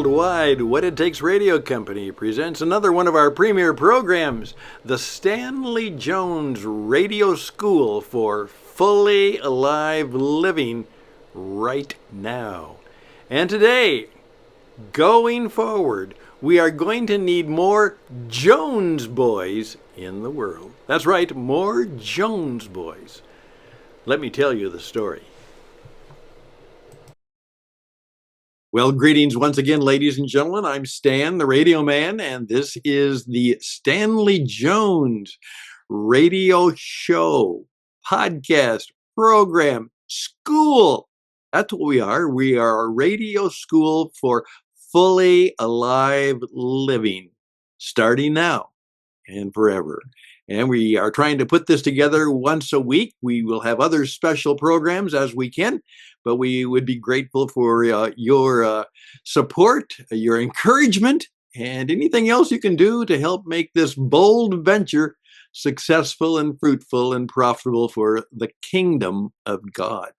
Worldwide What It Takes Radio Company presents another one of our premier programs, the Stanley Jones Radio School for Fully Alive Living right now. And today, going forward, we are going to need more Jones boys in the world. That's right, more Jones boys. Let me tell you the story. Well, greetings once again, ladies and gentlemen. I'm Stan, the radio man, and this is the Stanley Jones radio show, podcast, program, school. That's what we are. We are a radio school for fully alive living, starting now and forever. And we are trying to put this together once a week. We will have other special programs as we can, but we would be grateful for your support, your encouragement, and anything else you can do to help make this bold venture successful and fruitful and profitable for the kingdom of God.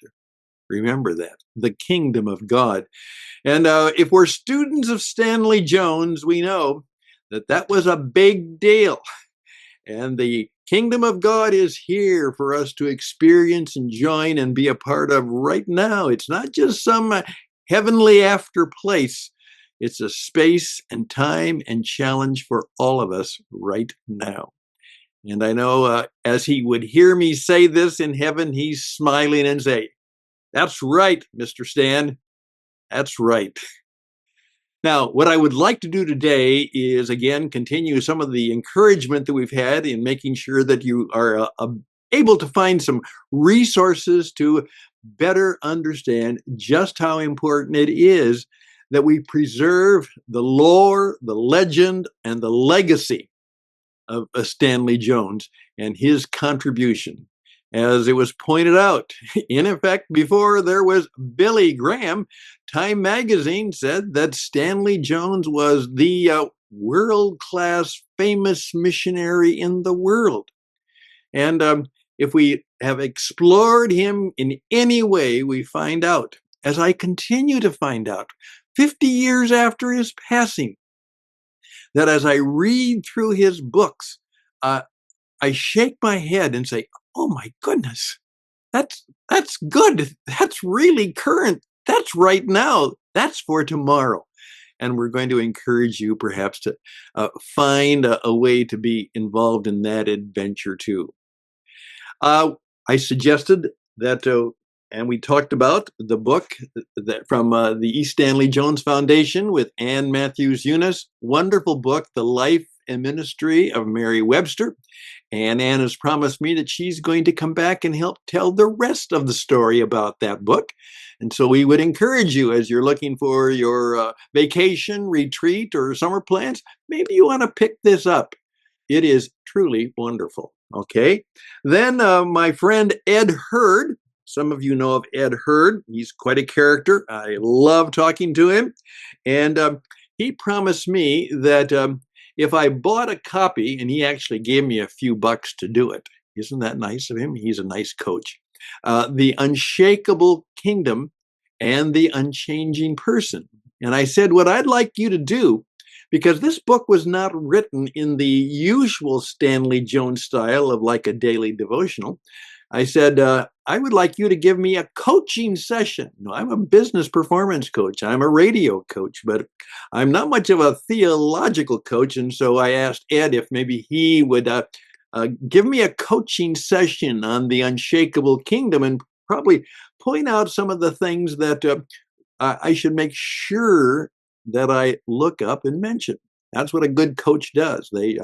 Remember that, the kingdom of God. And if we're students of Stanley Jones, we know that that was a big deal. And the kingdom of God is here for us to experience and join and be a part of right now. It's not just some heavenly after place. It's a space and time and challenge for all of us right now. And I know as he would hear me say this in heaven, he's smiling and saying, "That's right, Mr. Stan. That's right." Now, what I would like to do today is, again, continue some of the encouragement that we've had in making sure that you are able to find some resources to better understand just how important it is that we preserve the lore, the legend, and the legacy of Stanley Jones and his contribution. As it was pointed out, in effect, before there was Billy Graham, Time magazine said that Stanley Jones was the world-class famous missionary in the world. And if we have explored him in any way, we find out, as I continue to find out, 50 years after his passing, that as I read through his books, I shake my head and say, "Oh my goodness, that's good. That's really current. That's right now. That's for tomorrow." And we're going to encourage you perhaps to find a way to be involved in that adventure too. I suggested that, and we talked about the book that from the E. Stanley Jones Foundation with Ann Matthews Eunice. Wonderful book, The Life and Ministry of Mary Webster. And Ann has promised me that she's going to come back and help tell the rest of the story about that book. And so we would encourage you, as you're looking for your vacation, retreat, or summer plans, maybe you want to pick this up. It is truly wonderful. Okay. Then my friend Ed Hurd. Some of you know of Ed Hurd. He's quite a character. I love talking to him. And he promised me that if I bought a copy, and he actually gave me a few bucks to do it. Isn't that nice of him? He's a nice coach. The Unshakable Kingdom and the Unchanging Person. And I said, what I'd like you to do, because this book was not written in the usual Stanley Jones style of like a daily devotional, I said, I would like you to give me a coaching session. No, I'm a business performance coach. I'm a radio coach, but I'm not much of a theological coach. And so I asked Ed if maybe he would give me a coaching session on the Unshakable Kingdom and probably point out some of the things that I should make sure that I look up and mention. That's what a good coach does. They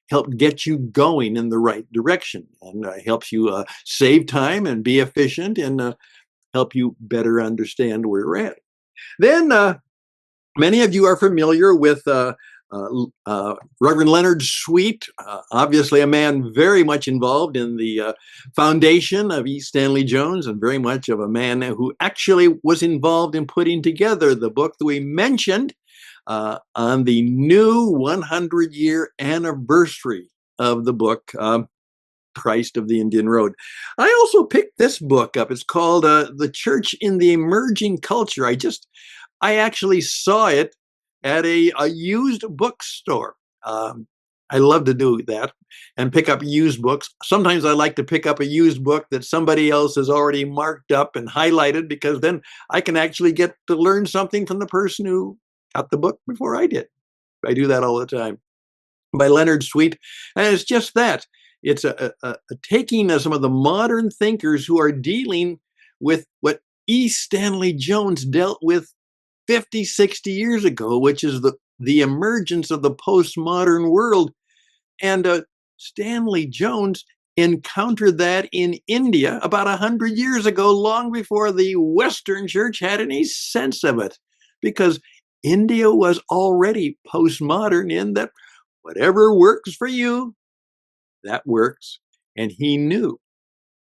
help get you going in the right direction and helps you save time and be efficient and help you better understand where you're at. Then many of you are familiar with Reverend Leonard Sweet, obviously a man very much involved in the foundation of E. Stanley Jones and very much of a man who actually was involved in putting together the book that we mentioned on the new 100-year anniversary of the book, Christ of the Indian Road. I also picked this book up. It's called The Church in the Emerging Culture. I actually saw it at a used bookstore. I love to do that and pick up used books. Sometimes I like to pick up a used book that somebody else has already marked up and highlighted, because then I can actually get to learn something from the person who got the book before I did. I do that all the time. By Leonard Sweet, and it's just that. It's a taking of some of the modern thinkers who are dealing with what Stanley Jones dealt with 50, 60 years ago, which is the emergence of the postmodern world. And Stanley Jones encountered that in India about 100 years ago, long before the Western church had any sense of it, because India was already postmodern in that whatever works for you, that works. And he knew.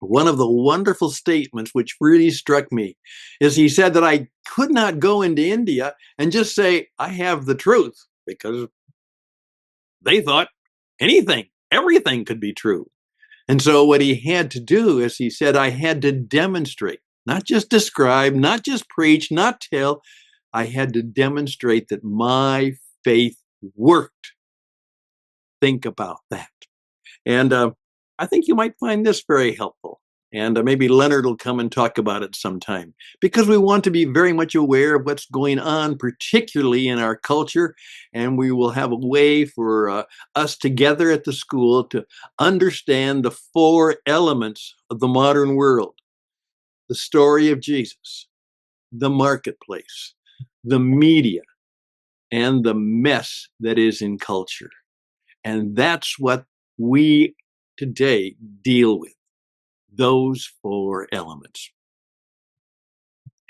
One of the wonderful statements which really struck me is he said that I could not go into India and just say, I have the truth, because they thought everything could be true. And so what he had to do is, he said, I had to demonstrate, not just describe, not just preach, not tell. I had to demonstrate that my faith worked. Think about that. And I think you might find this very helpful. And maybe Leonard will come and talk about it sometime, because we want to be very much aware of what's going on, particularly in our culture. And we will have a way for us together at the school to understand the four elements of the modern world: the story of Jesus, the marketplace, the media, and the mess that is in culture. And that's what we today deal with, those four elements.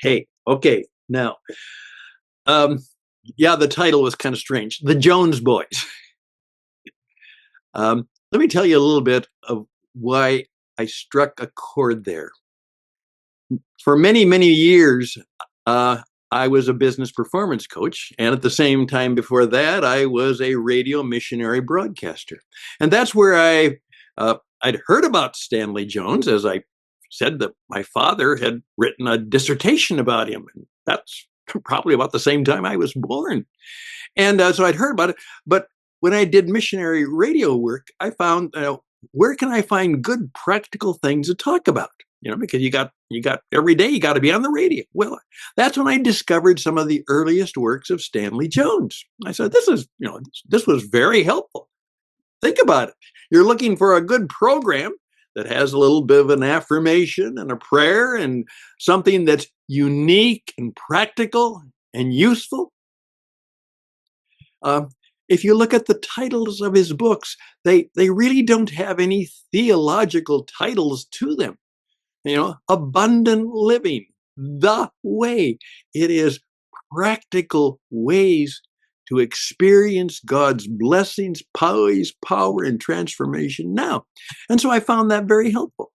Hey, okay, now, yeah, the title was kind of strange, The Jones Boys. Let me tell you a little bit of why I struck a chord there. For many, many years, I was a business performance coach. And at the same time before that, I was a radio missionary broadcaster. And that's where I'd heard about Stanley Jones, as I said that my father had written a dissertation about him. And that's probably about the same time I was born. And so I'd heard about it. But when I did missionary radio work, I found, where can I find good practical things to talk about? Because you got every day you got to be on the radio. Well, that's when I discovered some of the earliest works of Stanley Jones. I said, this was very helpful. Think about it. You're looking for a good program that has a little bit of an affirmation and a prayer and something that's unique and practical and useful. If you look at the titles of his books, they really don't have any theological titles to them. Abundant living, the way. It is practical ways to experience God's blessings, power, and transformation now. And so I found that very helpful.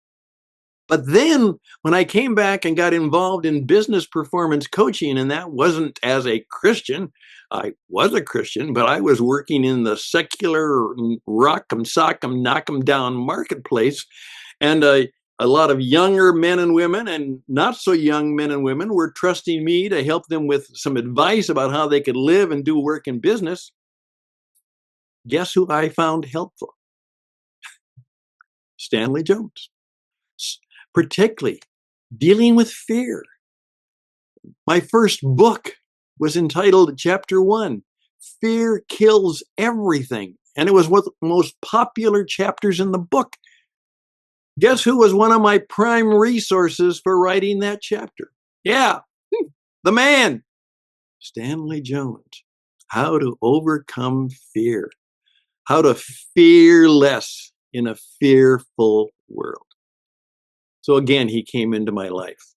But then when I came back and got involved in business performance coaching, and that wasn't as a Christian, I was a Christian, but I was working in the secular rock'em sock'em knock'em down marketplace. And a lot of younger men and women and not so young men and women were trusting me to help them with some advice about how they could live and do work in business. Guess who I found helpful? Stanley Jones, particularly dealing with fear. My first book was entitled Chapter 1, Fear Kills Everything. And it was one of the most popular chapters in the book. Guess who was one of my prime resources for writing that chapter? Yeah, the man, Stanley Jones. How to overcome fear. How to fear less in a fearful world. So again, he came into my life.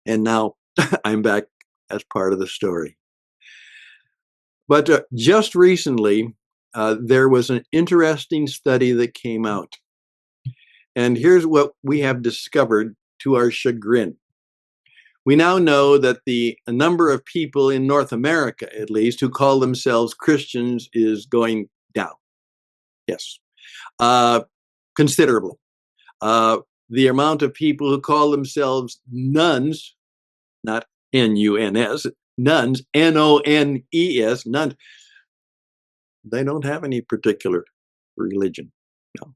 And now I'm back as part of the story. But just recently, there was an interesting study that came out. And here's what we have discovered to our chagrin. We now know that the number of people in North America, at least, who call themselves Christians is going down. Yes, considerably. The amount of people who call themselves nuns, not N-U-N-S, nuns, N-O-N-E-S, nuns, they don't have any particular religion. No,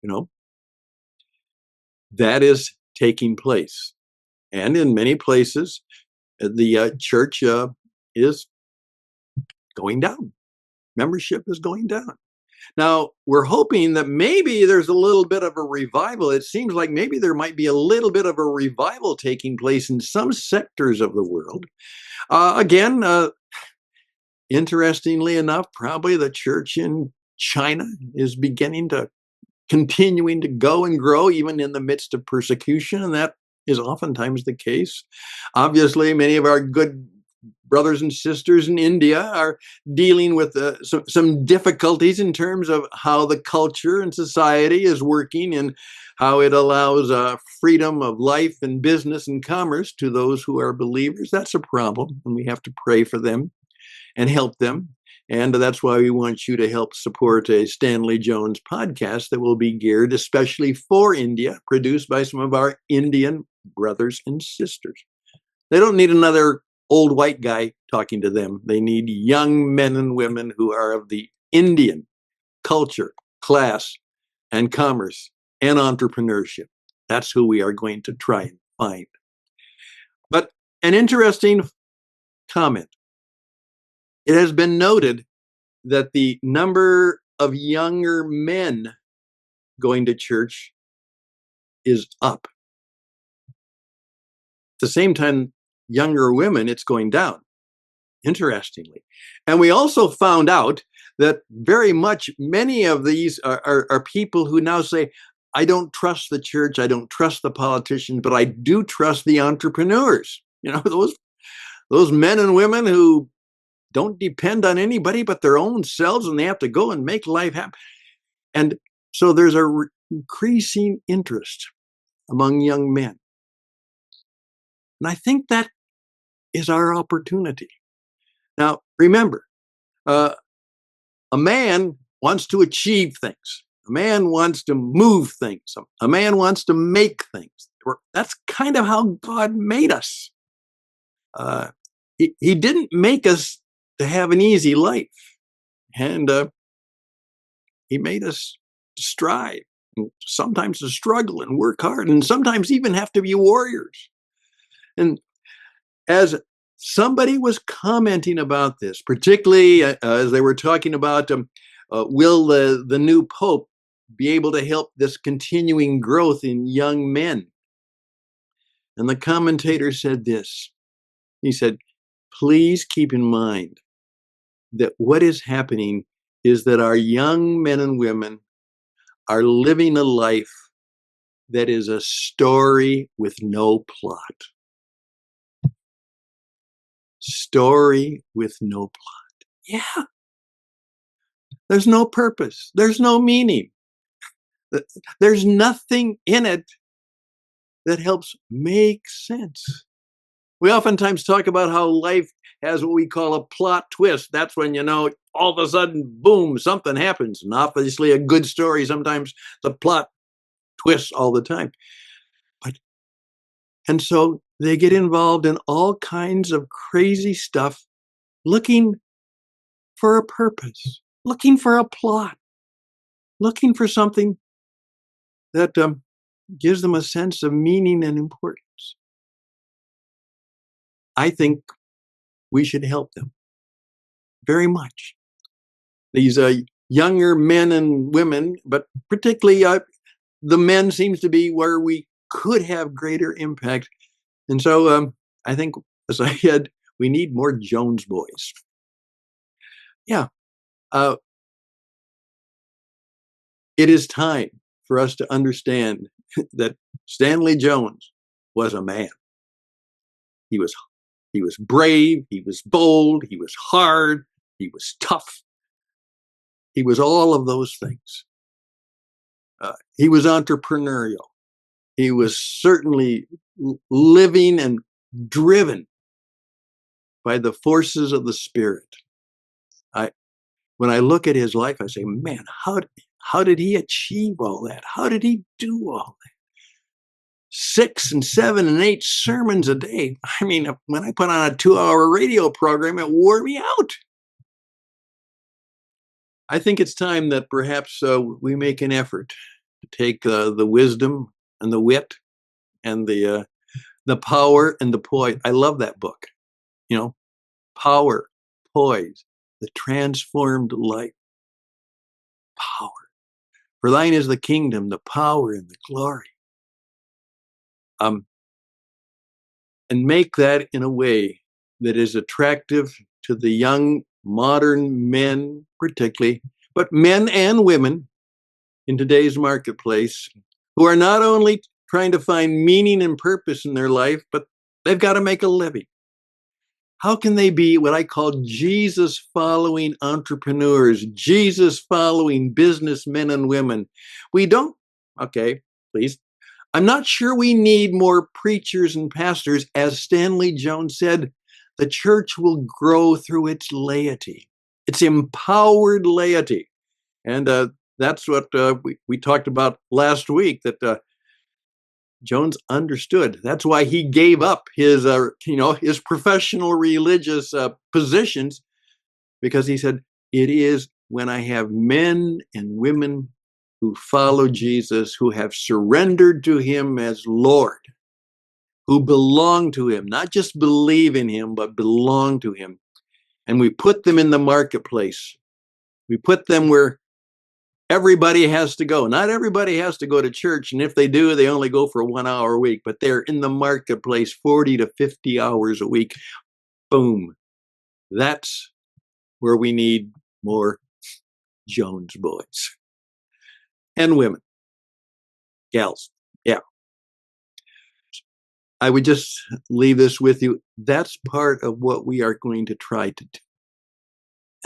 you know, that is taking place. And in many places, the church is going down. Membership is going down. Now, we're hoping that maybe there's a little bit of a revival. It seems like maybe there might be a little bit of a revival taking place in some sectors of the world. Again, interestingly enough, probably the church in China is continuing to go and grow even in the midst of persecution, and that is oftentimes the case. Obviously, many of our good brothers and sisters in India are dealing with some difficulties in terms of how the culture and society is working and how it allows freedom of life and business and commerce to those who are believers. That's a problem, and we have to pray for them and help them. And that's why we want you to help support a Stanley Jones podcast that will be geared especially for India, produced by some of our Indian brothers and sisters. They don't need another old white guy talking to them. They need young men and women who are of the Indian culture, class, and commerce and entrepreneurship. That's who we are going to try and find. But an interesting comment. It has been noted that the number of younger men going to church is up. At the same time, younger women, it's going down, interestingly. And we also found out that very much many of these are people who now say, I don't trust the church, I don't trust the politicians, but I do trust the entrepreneurs. You know, those men and women who don't depend on anybody but their own selves, and they have to go and make life happen. And so there's a increasing interest among young men. And I think that is our opportunity. Now, remember, a man wants to achieve things. A man wants to move things. A man wants to make things. That's kind of how God made us. He didn't make us to have an easy life. And he made us to strive, and sometimes to struggle and work hard, and sometimes even have to be warriors. And as somebody was commenting about this, particularly as they were talking about will the new pope be able to help this continuing growth in young men? And the commentator said this. He said, please keep in mind that what is happening is that our young men and women are living a life that is a story with no plot. Story with no plot. Yeah. There's no purpose. There's no meaning. There's nothing in it that helps make sense. We oftentimes talk about how life has what we call a plot twist. That's when, all of a sudden, boom, something happens. And obviously a good story, sometimes the plot twists all the time. And so they get involved in all kinds of crazy stuff, looking for a purpose, looking for a plot, looking for something that gives them a sense of meaning and importance. I think we should help them very much. These younger men and women, but particularly the men seems to be where we could have greater impact. And so I think, as I said, we need more Jones boys. Yeah. It is time for us to understand that Stanley Jones was a man. He was brave, he was bold, he was hard, he was tough. He was all of those things. He was entrepreneurial. He was certainly living and driven by the forces of the Spirit. When I look at his life, I say, man, how did he achieve all that? How did he do all that? 6 and 7 and 8 sermons a day. I mean, when I put on a 2-hour radio program, it wore me out. I think it's time that perhaps we make an effort to take the wisdom and the wit and the power and the poise. I love that book. You know, power, poise, the transformed life, power. For thine is the kingdom, the power, and the glory. And make that in a way that is attractive to the young modern men, particularly, but men and women in today's marketplace who are not only trying to find meaning and purpose in their life, but they've got to make a living. How can they be what I call Jesus following entrepreneurs, Jesus following businessmen and women? We don't, okay, please. I'm not sure we need more preachers and pastors. As Stanley Jones said, the church will grow through its laity, its empowered laity. And that's what we talked about last week, that Jones understood. That's why he gave up his professional religious positions, because he said, it is when I have men and women who follow Jesus, who have surrendered to him as Lord, who belong to him, not just believe in him, but belong to him. And we put them in the marketplace. We put them where everybody has to go. Not everybody has to go to church. And if they do, they only go for 1 hour a week, but they're in the marketplace 40 to 50 hours a week. Boom. That's where we need more Jones boys and women, gals. Yeah. I would just leave this with you. That's part of what we are going to try to do.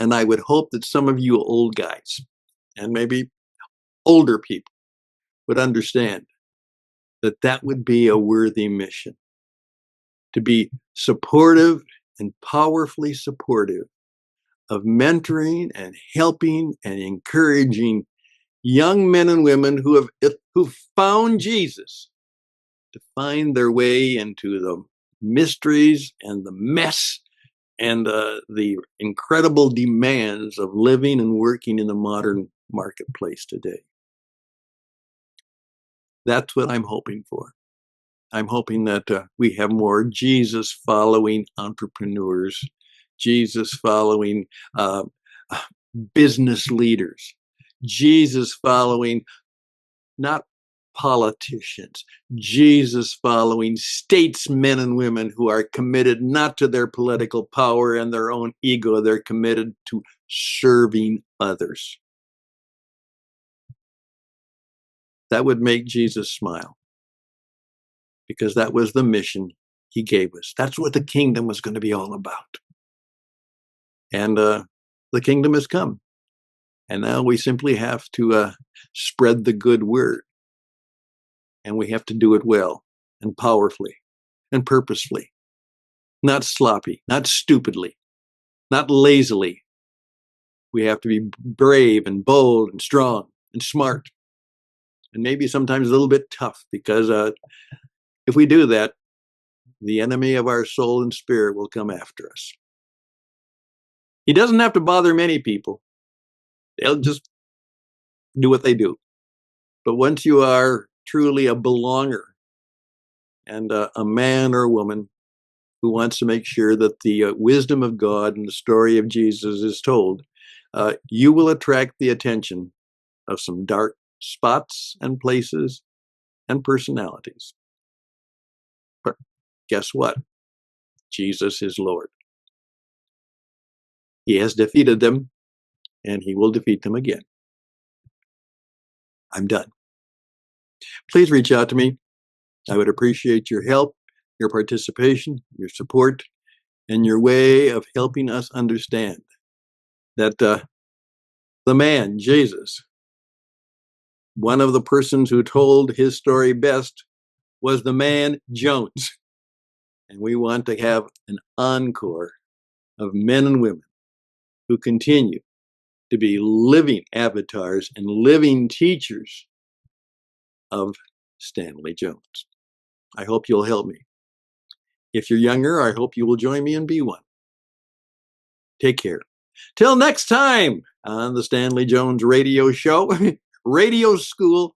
And I would hope that some of you old guys and maybe older people would understand that that would be a worthy mission, to be supportive and powerfully supportive of mentoring and helping and encouraging young men and women who found Jesus, to find their way into the mysteries and the mess and the incredible demands of living and working in the modern marketplace today. That's what I'm hoping for. I'm hoping that we have more Jesus following entrepreneurs, Jesus following business leaders, Jesus following not politicians, Jesus following statesmen and women who are committed not to their political power and their own ego. They're committed to serving others. That would make Jesus smile, because that was the mission he gave us. That's what the kingdom was going to be all about. And the kingdom has come. And now we simply have to spread the good word. And we have to do it well and powerfully and purposefully, not sloppy, not stupidly, not lazily. We have to be brave and bold and strong and smart, and maybe sometimes a little bit tough, because if we do that, the enemy of our soul and spirit will come after us. He doesn't have to bother many people. They'll just do what they do. But once you are truly a belonger and a man or a woman who wants to make sure that the wisdom of God and the story of Jesus is told, you will attract the attention of some dark spots and places and personalities. But guess what? Jesus is Lord. He has defeated them, and he will defeat them again. I'm done. Please reach out to me. I would appreciate your help, your participation, your support, and your way of helping us understand that the man, Jesus, one of the persons who told his story best, was the man Jones. And we want to have an encore of men and women who continue to be living avatars and living teachers of Stanley Jones. I hope you'll help me. If you're younger, I hope you will join me and be one. Take care. Till next time on the Stanley Jones Radio Show, Radio School